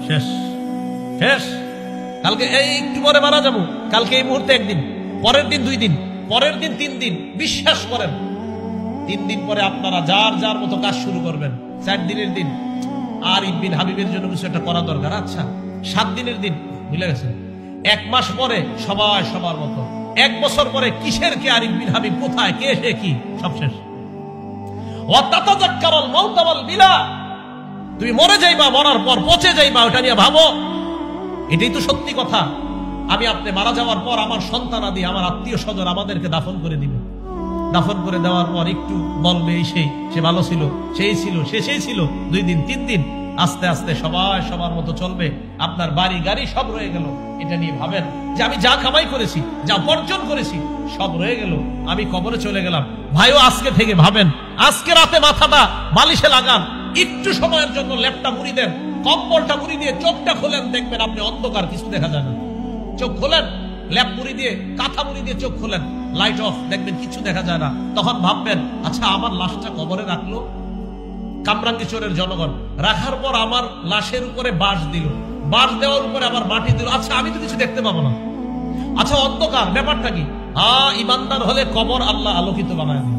শেষ শেষ। কালকে এই একটু পরে মারা যাবো, কালকে এই মুহূর্তে একদিন, পরের দিন 2 দিন, পরের দিন 3 দিন। বিশ্বাস করেন 3 দিন পরে আপনারা যার যার মতো কাজ শুরু করবেন। 4 দিনের দিন আরিফ বিন হাবিবের জন্য কিছু একটা করা দরকার। আচ্ছা 7 দিনের দিন ভুলে গেছেন। 1 মাস পরে সবাই সবার মতো। 1 বছর পরে কিসের কে আরিফ বিন হাবিব, কোথায় কে সে কি, সব শেষ। ওয়াতাতাযাক্কারুল মাউতা ওয়াল বিলা, তুমি মরে যাইবা, মরার পর পচে যাইবা, ওটা নিয়ে ভাবো। এটাই তো সত্যি কথা। আমি আপনি মারা যাওয়ার পর আমার সন্তানাদি, আমার আত্মীয় স্বজন আমাদেরকে দাফন করে দিবে। দাফন করে দেওয়ার পর একটু বলবে এই সে ভালো ছিল, সেই ছিল, সেই ছিল। 2 দিন 3 দিন আস্তে আস্তে সবাই সবার মতো চলবে। আপনার বাড়ি গাড়ি সব রয়ে গেল। এটা নিয়ে ভাবেন যে আমি যা কামাই করেছি, যা উপার্জন করেছি, সব রয়ে গেল, আমি কবরে চলে গেলাম। ভাইও আজকে থেকে ভাবেন, আজকে রাতে মাথাটা বালিশে লাগান, একটু সময়ের জন্য ল্যাপটা মুড়ি দেন, কম্বলটা মুড়ি দিয়ে চোখটা খোলেন, দেখবেন আপনি অন্ধকার, কিছু দেখা যায় না। চোখ খোলেন, ল্যাপ মুড়ি দিয়ে, কাঁথা মুড়ি দিয়ে চোখ খোলেন, লাইট অফ, দেখবেন কিছু দেখা যায় না। তখন ভাববেন, আচ্ছা আমার লাশটা কবরে রাখলো কামরাঙ্গীরচরের জনগণ, রাখার পর আমার লাশের উপরে বাঁশ দিল, বাঁশ দেওয়ার উপরে আবার মাটি দিল। আচ্ছা আমি তো কিছু দেখতে পাবো না। আচ্ছা অন্ধকার, ব্যাপারটা কি? ইমানদার হলে কবর আল্লাহ আলোকিত বানায় দিল।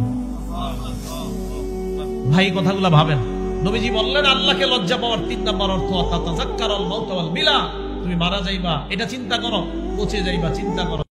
ভাই কথাগুলা ভাবেন। নবীজি বললেন আল্লাহকে লজ্জা পাওয়ার 3 নম্বর অর্থ তাতাযাক্কারুল মাউতা ওয়াল বিলা, তুমি মারা যাইবা এটা চিন্তা করো, পচে যাইবা চিন্তা করো।